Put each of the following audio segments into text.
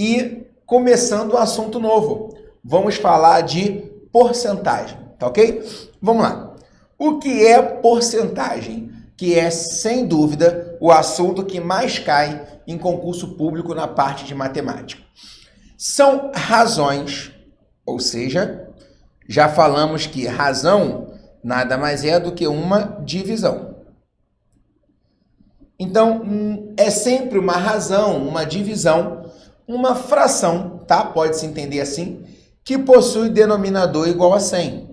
E começando um assunto novo, vamos falar de porcentagem, tá ok? Vamos lá. O que é porcentagem? Que é, sem dúvida, o assunto que mais cai em concurso público na parte de matemática. São razões, ou seja, já falamos que razão nada mais é do que uma divisão. Então, é sempre uma razão, uma divisão, uma fração, tá? Pode-se entender assim, que possui denominador igual a 100.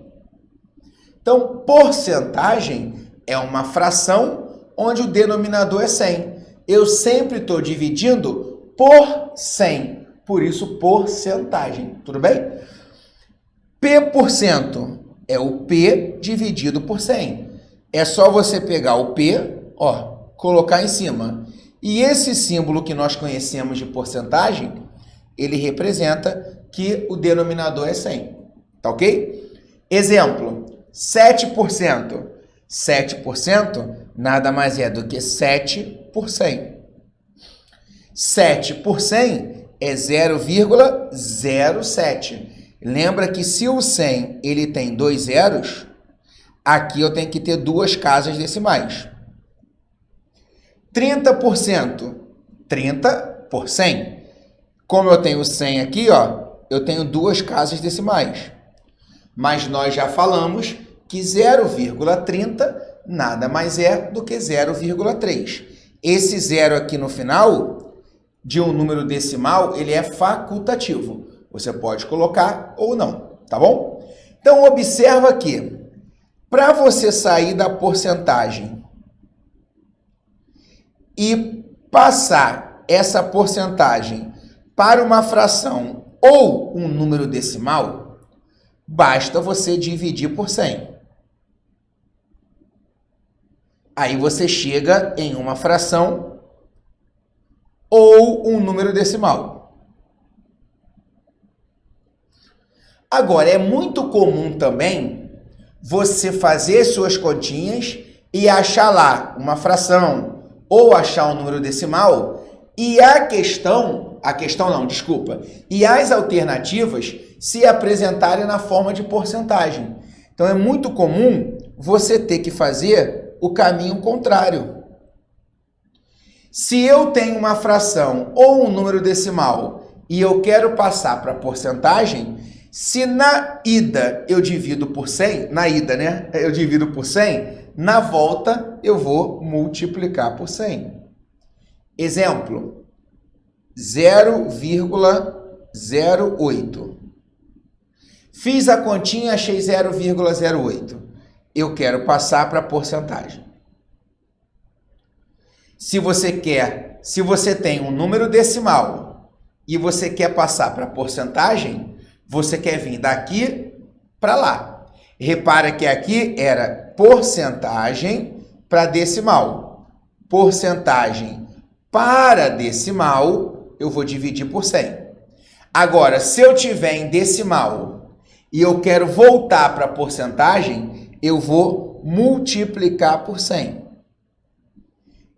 Então, porcentagem é uma fração onde o denominador é 100. Eu sempre estou dividindo por 100, por isso porcentagem, tudo bem? P% é o P dividido por 100. É só você pegar o P, ó, colocar em cima. E esse símbolo que nós conhecemos de porcentagem, ele representa que o denominador é 100, tá ok? Exemplo, 7%. 7% nada mais é do que 7 por 100. 7 por 100 é 0,07. Lembra que se o 100 ele tem 2 zeros, aqui eu tenho que ter duas casas decimais. 30%. 30 por 100. Como eu tenho 100 aqui, ó, eu tenho duas casas decimais. Mas nós já falamos que 0,30 nada mais é do que 0,3. Esse zero aqui no final de um número decimal, ele é facultativo. Você pode colocar ou não, tá bom? Então, observa que para você sair da porcentagem e passar essa porcentagem para uma fração ou um número decimal, basta você dividir por 100. Aí você chega em uma fração ou um número decimal. Agora, é muito comum também você fazer suas continhas e achar lá uma fração ou achar um número decimal e e as alternativas se apresentarem na forma de porcentagem. Então, é muito comum você ter que fazer o caminho contrário. Se eu tenho uma fração ou um número decimal e eu quero passar para porcentagem, se na ida eu divido por 100, na ida, né? Eu divido por 100, na volta eu vou multiplicar por 100. Exemplo, 0,08. Fiz a continha, achei 0,08. Eu quero passar para porcentagem. Se você tem um número decimal e você quer passar para porcentagem, você quer vir daqui para lá. Repara que aqui era porcentagem para decimal. Porcentagem para decimal, eu vou dividir por 100. Agora, se eu tiver em decimal e eu quero voltar para porcentagem, eu vou multiplicar por 100.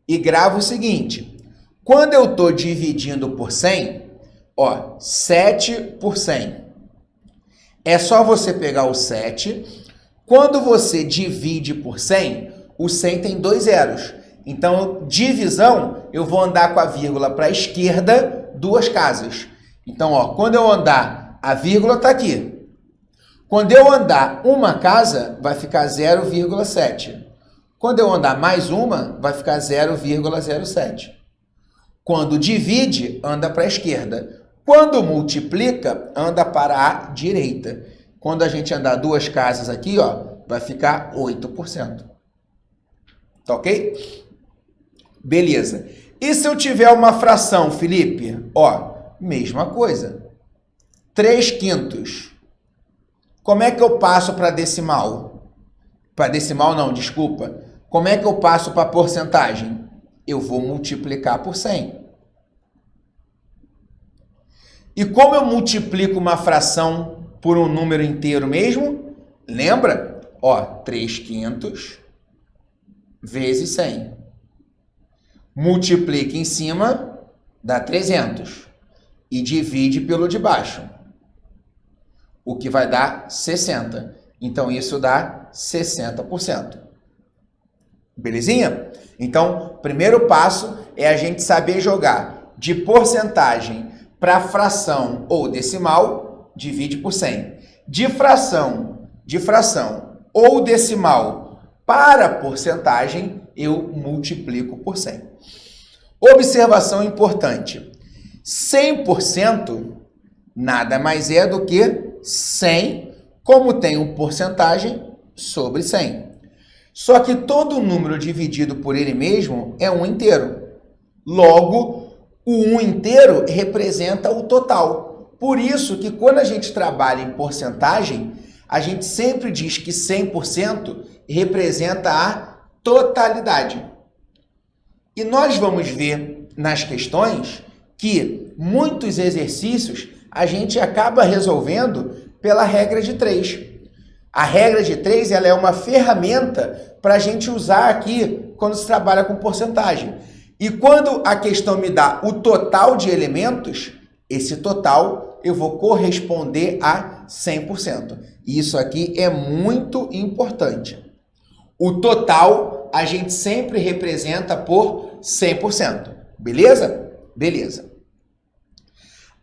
E gravo o seguinte, quando eu estou dividindo por 100, ó, 7 por 100. É só você pegar o 7. Quando você divide por 100, o 100 tem 2 zeros. Então, divisão, eu vou andar com a vírgula para a esquerda, duas casas. Então, ó, quando eu andar, a vírgula está aqui. Quando eu andar uma casa, vai ficar 0,7. Quando eu andar mais uma, vai ficar 0,07. Quando divide, anda para a esquerda. Quando multiplica, anda para a direita. Quando a gente andar duas casas aqui, ó, vai ficar 8%. Tá ok? Beleza. E se eu tiver uma fração, Felipe? Ó, mesma coisa. 3/5. Como é que eu passo para decimal? Para decimal não, desculpa. Como é que eu passo para porcentagem? Eu vou multiplicar por 100. E como eu multiplico uma fração por um número inteiro mesmo? Lembra? Ó, 3/5 vezes 100. Multiplica em cima, dá 300. e divide pelo de baixo, o que vai dar 60. Então, isso dá 60%. Belezinha? Então, primeiro passo é a gente saber jogar de porcentagem para fração ou decimal, divide por 100. De fração ou decimal para porcentagem, eu multiplico por 100. Observação importante. 100% nada mais é do que 100, como tem um porcentagem, sobre 100. Só que todo número dividido por ele mesmo é um inteiro. Logo, o 1 inteiro representa o total. Por isso que quando a gente trabalha em porcentagem, a gente sempre diz que 100% representa a totalidade. E nós vamos ver nas questões que muitos exercícios a gente acaba resolvendo pela regra de 3. A regra de 3 ela é uma ferramenta para a gente usar aqui quando se trabalha com porcentagem. E quando a questão me dá o total de elementos, esse total eu vou corresponder a 100%. Isso aqui é muito importante. O total a gente sempre representa por 100%. Beleza? Beleza.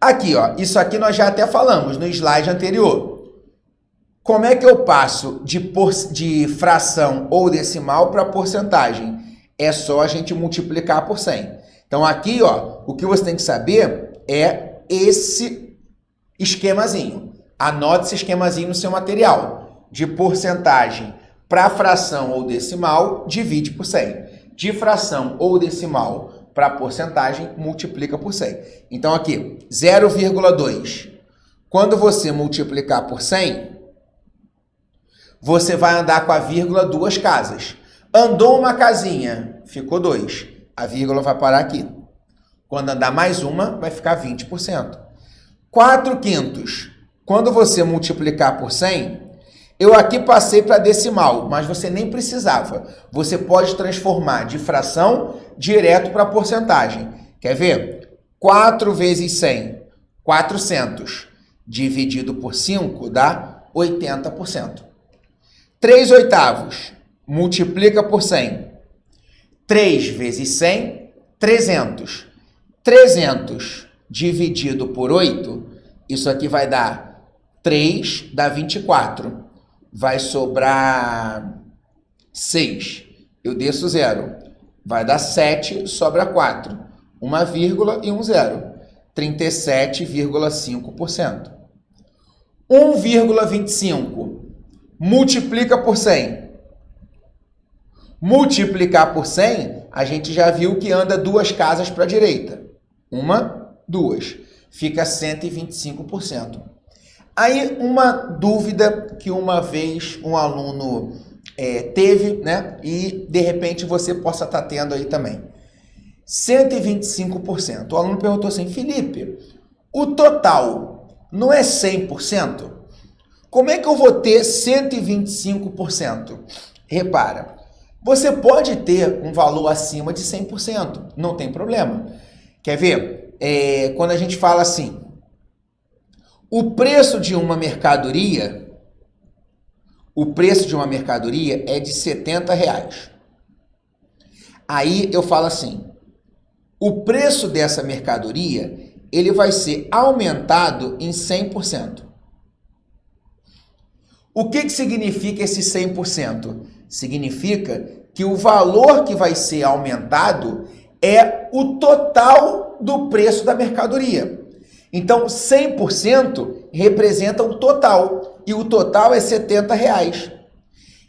Aqui, ó, isso aqui nós já até falamos no slide anterior. Como é que eu passo de fração ou decimal para porcentagem? É só a gente multiplicar por 100. Então, aqui, ó, o que você tem que saber é esse esquemazinho. Anote esse esquemazinho no seu material. De porcentagem para fração ou decimal, divide por 100. De fração ou decimal para porcentagem, multiplica por 100. Então, aqui, 0,2. Quando você multiplicar por 100, você vai andar com a vírgula 2 casas. Andou uma casinha, ficou 2. A vírgula vai parar aqui. Quando andar mais uma, vai ficar 20%. 4/5. Quando você multiplicar por 100, eu aqui passei para decimal, mas você nem precisava. Você pode transformar de fração direto para porcentagem. Quer ver? 4 vezes 100, 400. Dividido por 5 dá 80%. 3/8. Multiplica por 100. 3 vezes 100, 300. 300 dividido por 8, isso aqui vai dar 3, dá 24. Vai sobrar 6. Eu desço 0. Vai dar 7, sobra 4. Uma vírgula e um zero. 37,5%. 1,25. Multiplica por 100. Multiplicar por 100, a gente já viu que anda 2 casas para a direita. 1, 2. Fica 125%. Aí, uma dúvida que uma vez um aluno teve, né? E, de repente, você possa estar tendo aí também. 125%. O aluno perguntou assim, Felipe, o total não é 100%? Como é que eu vou ter 125%? Repara, você pode ter um valor acima de 100%, não tem problema. Quer ver? Quando a gente fala assim, o preço de uma mercadoria é de R$70. Aí eu falo assim, o preço dessa mercadoria, ele vai ser aumentado em 100%. O que significa esse 100%? Significa que o valor que vai ser aumentado é o total do preço da mercadoria. Então, 100% representa o total, e o total é R$70.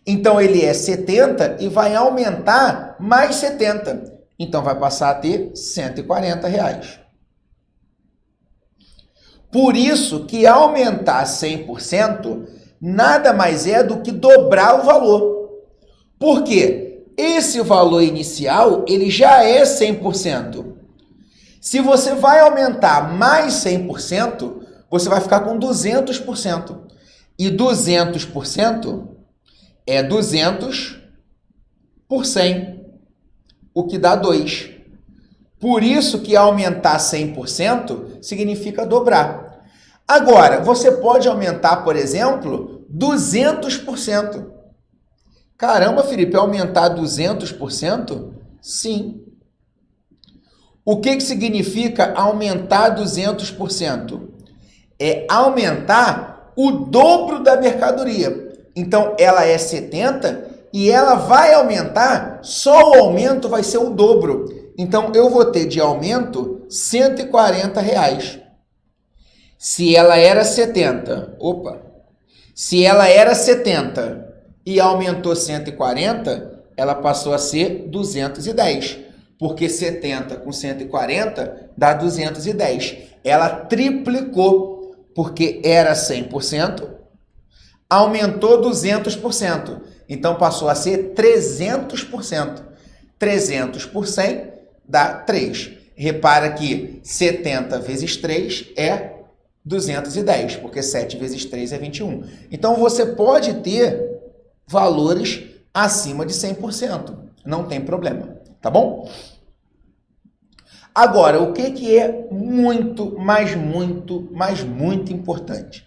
Então, ele é 70 e vai aumentar mais 70. Então, vai passar a ter R$140. Por isso que aumentar 100% nada mais é do que dobrar o valor. Por quê? Esse valor inicial, ele já é 100%. Se você vai aumentar mais 100%, você vai ficar com 200%. E 200% é 200 por 100, o que dá 2. Por isso que aumentar 100% significa dobrar. Agora, você pode aumentar, por exemplo, 200%. Caramba, Felipe, aumentar 200%? Sim. O que significa aumentar 200%? É aumentar o dobro da mercadoria. Então, ela é 70 e ela vai aumentar, só o aumento vai ser o dobro. Então, eu vou ter de aumento R$140. Se ela era 70, se ela era 70 e aumentou 140, ela passou a ser 210. Porque 70 com 140 dá 210. Ela triplicou, porque era 100%, aumentou 200%. Então, passou a ser 300%. 300 por 100 dá 3. Repara que 70 vezes 3 é 210, porque 7 vezes 3 é 21. Então, você pode ter valores acima de 100%. Não tem problema, tá bom? Agora, o que é muito importante?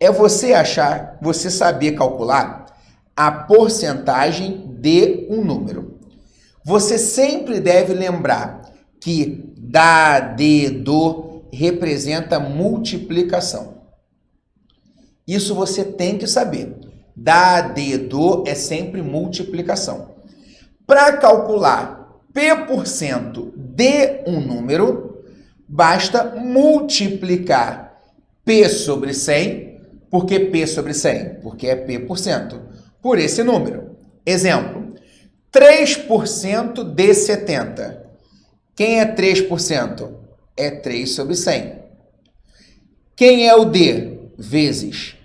É você saber calcular a porcentagem de um número. Você sempre deve lembrar que dá, de, do representa multiplicação. Isso você tem que saber. Dá, de, do é sempre multiplicação. Para calcular P% de um número, basta multiplicar P sobre 100, por que P sobre 100? Porque é P%, por esse número. Exemplo, 3% de 70. Quem é 3%? É 3 sobre 100. Quem é o D? Vezes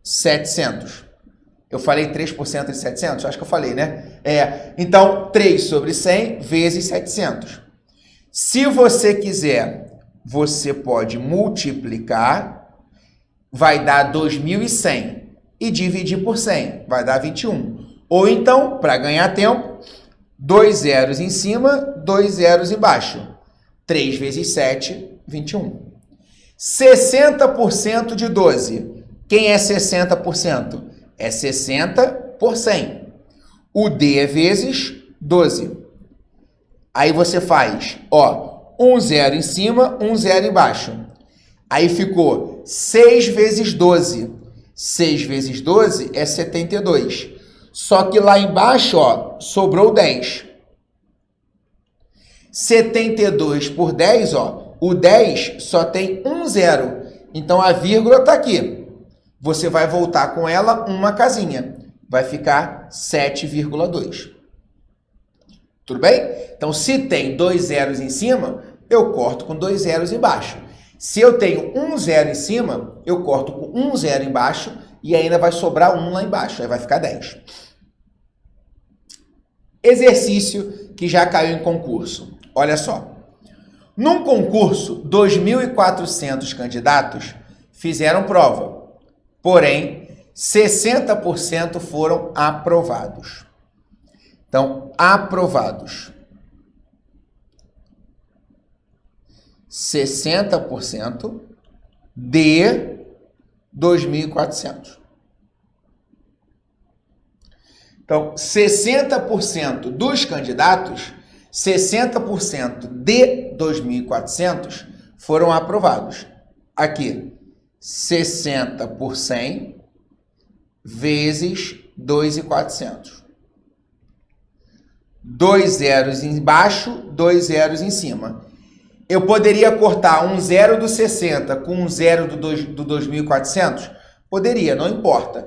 700. Eu falei 3% de 700? Acho que eu falei, né? Então, 3 sobre 100 vezes 700. Se você quiser, você pode multiplicar, vai dar 2.100 e dividir por 100, vai dar 21. Ou então, para ganhar tempo, 2 zeros em cima, 2 zeros embaixo. 3 vezes 7, 21. 60% de 12. Quem é 60%? É 60 por 100. O D é vezes 12. Aí você faz, um zero em cima, um zero embaixo. Aí ficou 6 vezes 12. 6 vezes 12 é 72. Só que lá embaixo, sobrou 10. 72 por 10, o 10 só tem um zero. Então, a vírgula está aqui. Você vai voltar com ela uma casinha. Vai ficar 7,2. Tudo bem? Então, se tem 2 zeros em cima, eu corto com 2 zeros embaixo. Se eu tenho um zero em cima, eu corto com um zero embaixo e ainda vai sobrar um lá embaixo. Aí vai ficar 10. Exercício que já caiu em concurso. Olha só. Num concurso, 2.400 candidatos fizeram prova. Porém, 60% foram aprovados. Então, aprovados. 60% de 2.400. Então, 60% dos candidatos, 60% de 2.400 foram aprovados. Aqui, 60 por 100 vezes 2.400. 2 zeros embaixo, 2 zeros em cima. Eu poderia cortar um zero do 60 com um zero do 2.400? Poderia, não importa.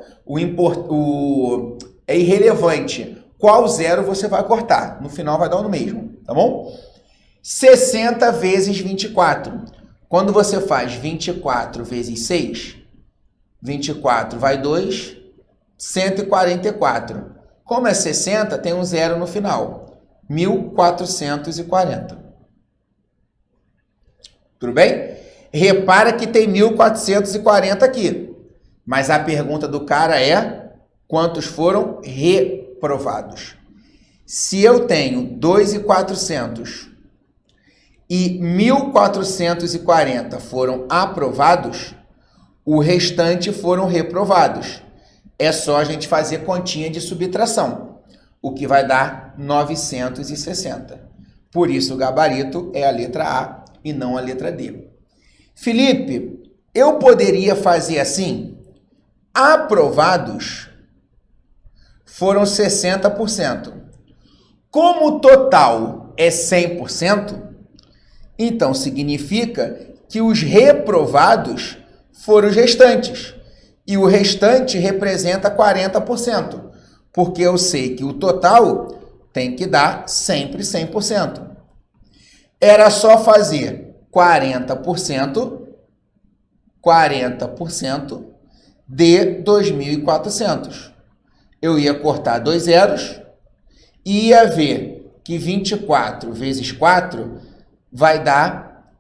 É irrelevante qual zero você vai cortar. No final vai dar no mesmo, tá bom? 60 vezes 24. Quando você faz 24 vezes 6, 24 vai 2, 144. Como é 60, tem um zero no final. 1.440. Tudo bem? Repara que tem 1.440 aqui. Mas a pergunta do cara é: quantos foram reprovados? Se eu tenho 2.400 e 1.440 foram aprovados, o restante foram reprovados. É só a gente fazer continha de subtração, o que vai dar 960. Por isso o gabarito é a letra A e não a letra D. Felipe, eu poderia fazer assim? Aprovados foram 60%. Como o total é 100%, então significa que os reprovados foram os restantes. E o restante representa 40%, porque eu sei que o total tem que dar sempre 100%. Era só fazer 40% de 2.400. Eu ia cortar 2 zeros e ia ver que 24 vezes 4 vai dar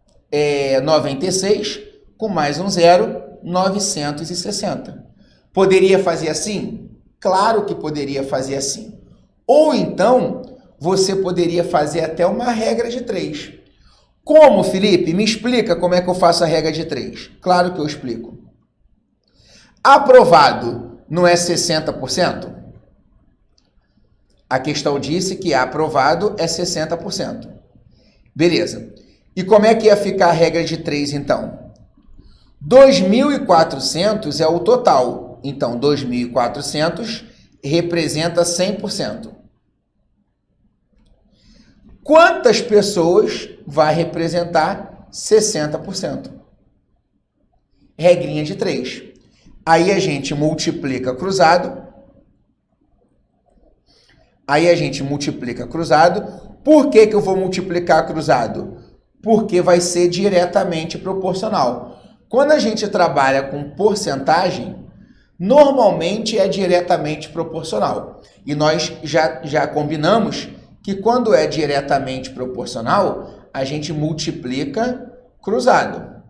96, com mais um zero, 960. Poderia fazer assim? Claro que poderia fazer assim. Ou então, você poderia fazer até uma regra de 3. Como, Felipe? Me explica como é que eu faço a regra de 3. Claro que eu explico. Aprovado não é 60%? A questão disse que aprovado é 60%. Beleza. E como é que ia ficar a regra de 3, então? 2.400 é o total. Então, 2.400 representa 100%. Quantas pessoas vai representar 60%? Regrinha de 3. Aí a gente multiplica cruzado. Por que eu vou multiplicar cruzado? Porque vai ser diretamente proporcional. Quando a gente trabalha com porcentagem, normalmente é diretamente proporcional. E nós já combinamos que quando é diretamente proporcional, a gente multiplica cruzado.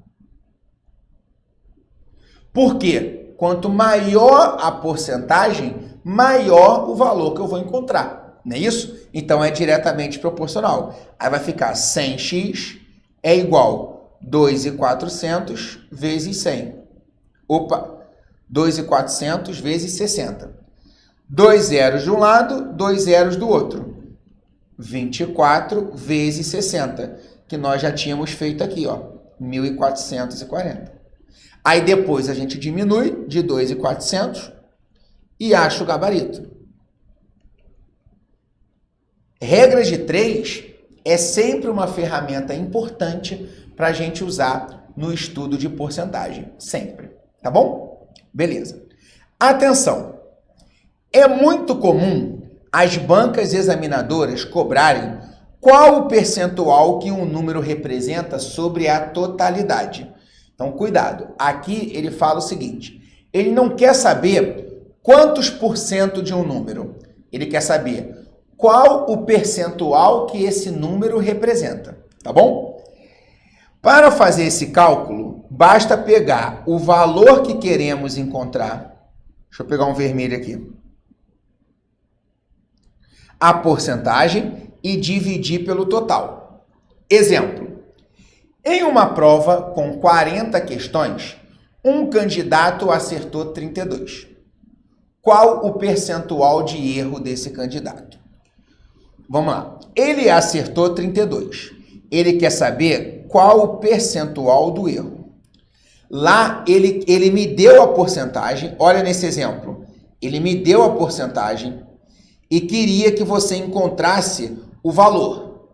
Por quê? Quanto maior a porcentagem, maior o valor que eu vou encontrar. Não é isso? Então, é diretamente proporcional. Aí vai ficar 100x é igual 2.400 vezes 100. 2.400 vezes 60. 2 zeros de um lado, 2 zeros do outro. 24 vezes 60, que nós já tínhamos feito aqui, ó, 1.440. Aí depois a gente diminui de 2.400 e acha o gabarito. Regra de 3 é sempre uma ferramenta importante para a gente usar no estudo de porcentagem. Sempre. Tá bom? Beleza. Atenção! É muito comum as bancas examinadoras cobrarem qual o percentual que um número representa sobre a totalidade. Então, cuidado. Aqui ele fala o seguinte. Ele não quer saber quantos por cento de um número. Ele quer saber qual o percentual que esse número representa. Tá bom? Para fazer esse cálculo, basta pegar o valor que queremos encontrar. Deixa eu pegar um vermelho aqui. A porcentagem e dividir pelo total. Exemplo. Em uma prova com 40 questões, um candidato acertou 32. Qual o percentual de erro desse candidato? Vamos lá. Ele acertou 32. Ele quer saber qual o percentual do erro. Lá, ele me deu a porcentagem. Olha nesse exemplo. Ele me deu a porcentagem e queria que você encontrasse o valor.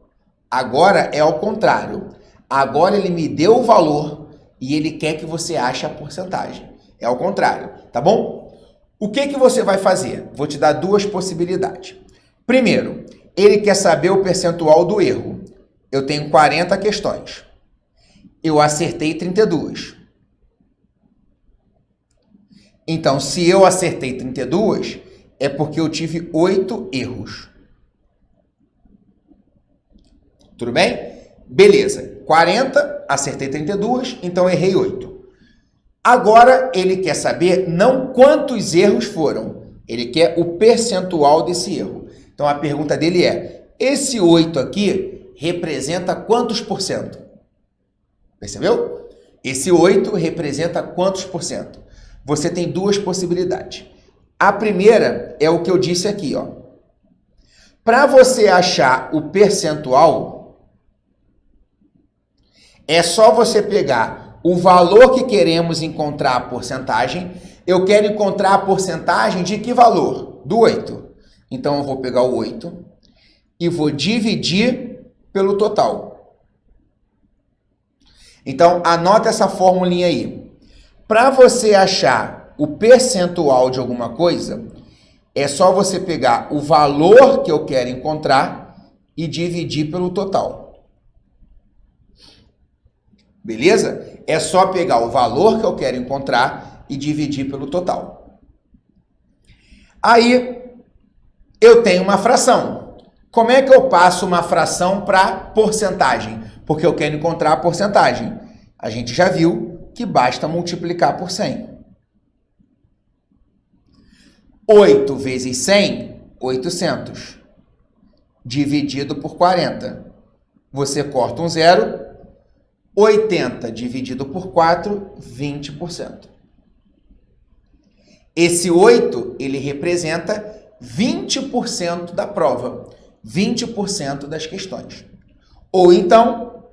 Agora é ao contrário. Agora ele me deu o valor e ele quer que você ache a porcentagem. É ao contrário, tá bom? O que você vai fazer? Vou te dar duas possibilidades. Primeiro, ele quer saber o percentual do erro. Eu tenho 40 questões. Eu acertei 32. Então, se eu acertei 32, é porque eu tive 8 erros. Tudo bem? Beleza. 40, acertei 32, então errei 8. Agora, ele quer saber não quantos erros foram. Ele quer o percentual desse erro. Então, a pergunta dele é, esse 8 aqui representa quantos por cento? Percebeu? Esse 8 representa quantos por cento? Você tem duas possibilidades. A primeira é o que eu disse aqui, ó. Para você achar o percentual, é só você pegar o valor que queremos encontrar a porcentagem. Eu quero encontrar a porcentagem de que valor? Do 8. Então, eu vou pegar o 8 e vou dividir pelo total. Então, anota essa formulinha aí. Para você achar o percentual de alguma coisa, é só você pegar o valor que eu quero encontrar e dividir pelo total. Beleza? É só pegar o valor que eu quero encontrar e dividir pelo total. Aí, eu tenho uma fração. Como é que eu passo uma fração para porcentagem? Porque eu quero encontrar a porcentagem. A gente já viu que basta multiplicar por 100. 8 vezes 100, 800. Dividido por 40. Você corta um zero. 80 dividido por 4, 20%. Esse 8, ele representa 20% da prova. 20% das questões. Ou então,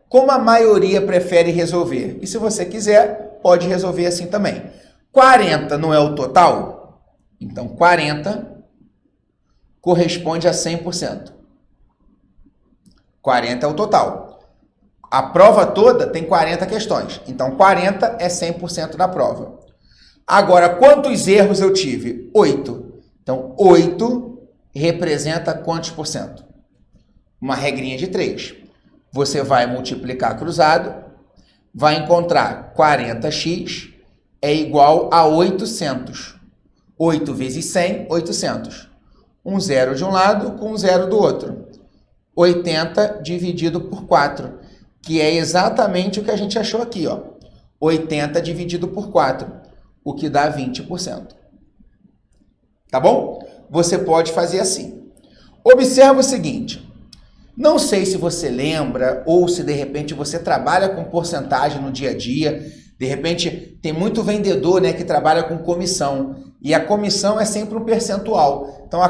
como a maioria prefere resolver, e se você quiser, pode resolver assim também. 40 não é o total? Então, 40 corresponde a 100%. 40 é o total. A prova toda tem 40 questões. Então, 40 é 100% da prova. Agora, quantos erros eu tive? 8. Então, 8 representa quantos por cento? Uma regrinha de 3. Você vai multiplicar cruzado, vai encontrar 40x é igual a 800. 8 vezes 100, 800. Um zero de um lado com um zero do outro. 80 dividido por 4, que é exatamente o que a gente achou aqui, ó. 80 dividido por 4, o que dá 20%. Tá bom? Você pode fazer assim. Observa o seguinte. Não sei se você lembra ou se de repente você trabalha com porcentagem no dia a dia. De repente tem muito vendedor, né, que trabalha com comissão. E a comissão é sempre um percentual. Então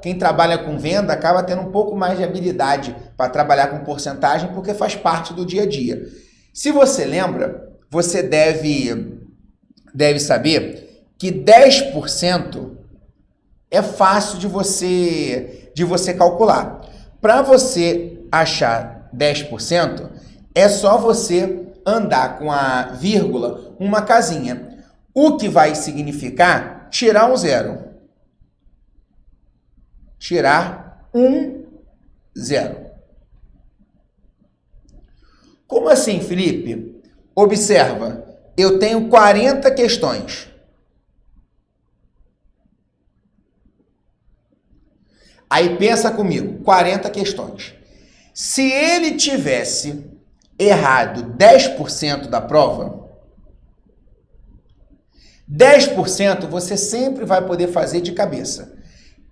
quem trabalha com venda acaba tendo um pouco mais de habilidade para trabalhar com porcentagem porque faz parte do dia a dia. Se você lembra, você deve saber que 10% é fácil de você calcular. Para você achar 10%, é só você andar com a vírgula uma casinha. O que vai significar tirar um zero. Tirar um zero. Como assim, Felipe? Observa, eu tenho 40 questões. Aí pensa comigo, 40 questões. Se ele tivesse errado 10% da prova, 10% você sempre vai poder fazer de cabeça.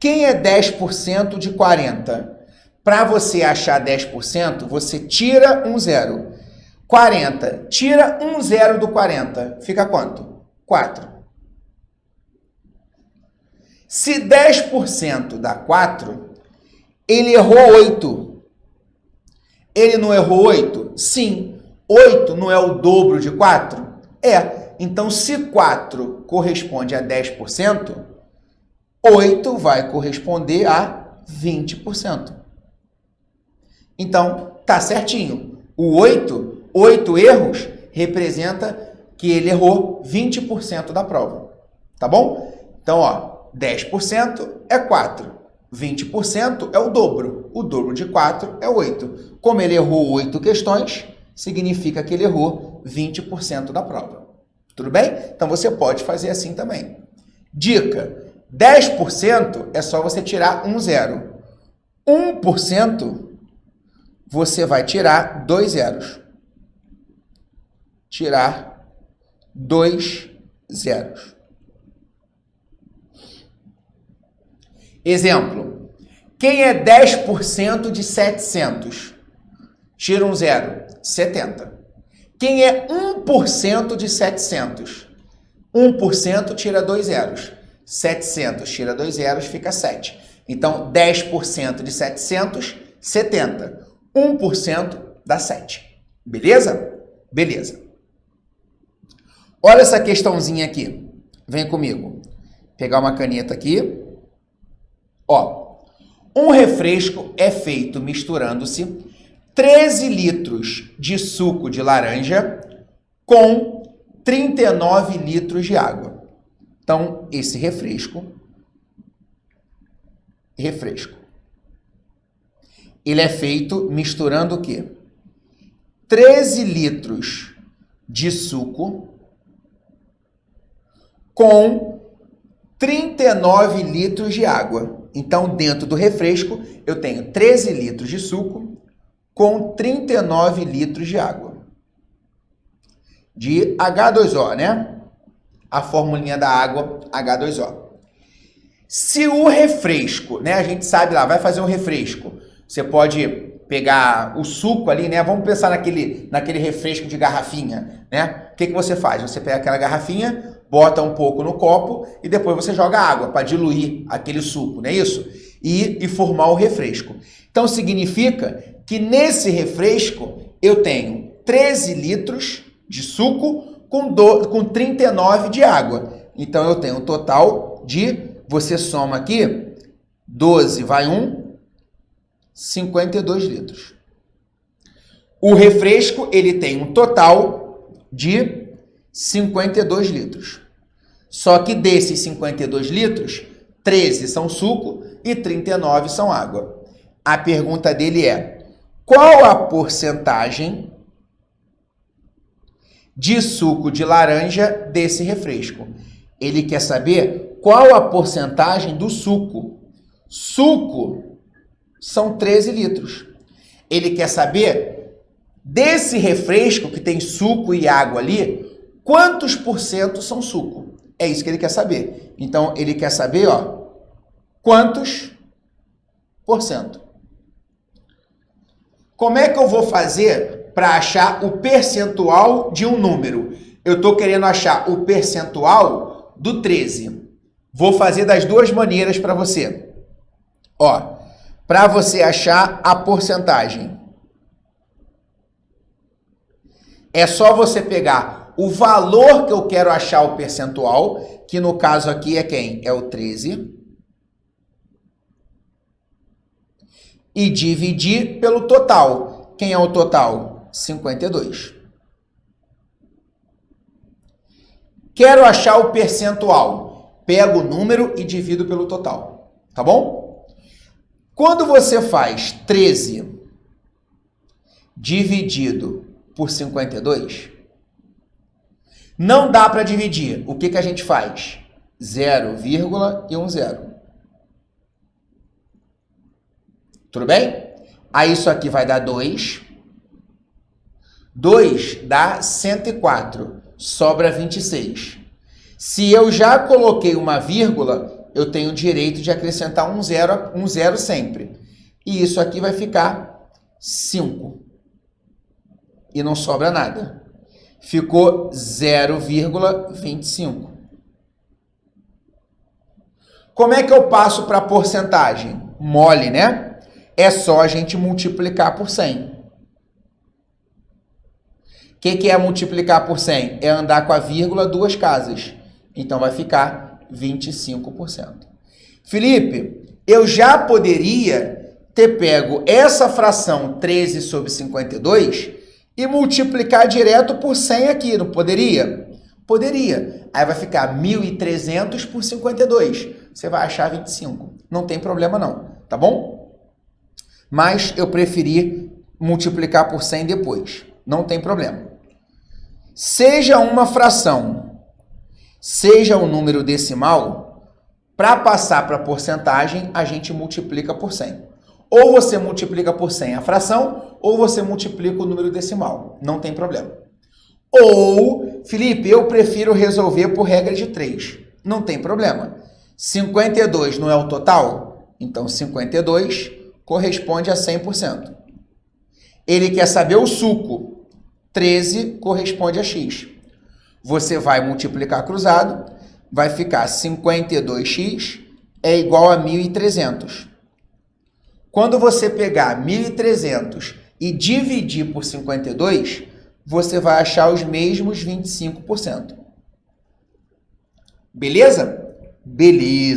Quem é 10% de 40? Para você achar 10%, você tira um zero. 40, tira um zero do 40. Fica quanto? 4. Se 10% dá 4, ele errou 8. Ele não errou 8? Sim. 8 não é o dobro de 4? É. Então, se 4 corresponde a 10%, 8 vai corresponder a 20%. Então, tá certinho. O 8 erros, representa que ele errou 20% da prova. Tá bom? Então, ó, 10% é 4. 20% é o dobro. O dobro de 4 é 8. Como ele errou 8 questões, significa que ele errou 20% da prova. Tudo bem? Então, você pode fazer assim também. Dica: 10% é só você tirar um zero. 1%, você vai tirar 2 zeros. Tirar 2 zeros. Exemplo: Quem é 10% de 700? Tira um zero, 70. Quem é 1% de 700? 1% tira 2 zeros. 700 tira 2 zeros, fica 7. Então, 10% de 700, 70. 1% dá 7. Beleza? Beleza. Olha essa questãozinha aqui. Vem comigo. Pegar uma caneta aqui. Ó, um refresco é feito misturando-se 13 litros de suco de laranja com 39 litros de água. Então, esse refresco, ele é feito misturando o quê? 13 litros de suco com 39 litros de água. Então, dentro do refresco, eu tenho 13 litros de suco com 39 litros de água. De H2O, né? A formulinha da água, H2O. Se o refresco, né? A gente sabe lá, vai fazer um refresco. Você pode pegar o suco ali, né? Vamos pensar naquele refresco de garrafinha, né? O que você faz? Você pega aquela garrafinha, bota um pouco no copo e depois você joga água para diluir aquele suco, não é isso? E formar o refresco. Então, significa que nesse refresco eu tenho 13 litros de suco com 39 de água. Então, eu tenho um total de, você soma aqui, 12 vai 1, 52 litros. O refresco, ele tem um total de 52 litros. Só que desses 52 litros, 13 são suco e 39 são água. A pergunta dele é: qual a porcentagem de suco de laranja desse refresco? Ele quer saber qual a porcentagem do suco. Suco são 13 litros. Ele quer saber desse refresco que tem suco e água ali, quantos por cento são suco? É isso que ele quer saber. Então, ele quer saber, ó, quantos por cento. Como é que eu vou fazer para achar o percentual de um número? Eu estou querendo achar o percentual do 13. Vou fazer das duas maneiras para você. Ó, para você achar a porcentagem, é só você pegar o valor que eu quero achar o percentual, que no caso aqui é quem? É o 13. E dividir pelo total. Quem é o total? 52. Quero achar o percentual. Pego o número e divido pelo total. Tá bom? Quando você faz 13 dividido por 52, não dá para dividir. O que a gente faz? 0, e um zero. Tudo bem? Aí isso aqui vai dar 2. 2 dá 104. Sobra 26. Se eu já coloquei uma vírgula, eu tenho o direito de acrescentar um zero sempre. E isso aqui vai ficar 5. E não sobra nada. Ficou 0,25. Como é que eu passo para a porcentagem? Mole, né? É só a gente multiplicar por 100. O que é multiplicar por 100? É andar com a vírgula 2 casas. Então, vai ficar 25%. Felipe, eu já poderia ter pego essa fração 13 sobre 52 e multiplicar direto por 100 aqui, não poderia? Poderia. Aí vai ficar 1.300 por 52. Você vai achar 25. Não tem problema não, tá bom? Mas eu preferi multiplicar por 100 depois. Não tem problema. Seja uma fração, seja um número decimal, para passar para a porcentagem, a gente multiplica por 100. Ou você multiplica por 100 a fração, ou você multiplica o número decimal. Não tem problema. Ou, Felipe, eu prefiro resolver por regra de 3. Não tem problema. 52 não é o total? Então, 52 corresponde a 100%. Ele quer saber o suco. 13 corresponde a x. Você vai multiplicar cruzado, vai ficar 52x é igual a 1.300. Quando você pegar 1.300 e dividir por 52, você vai achar os mesmos 25%. Beleza? Beleza.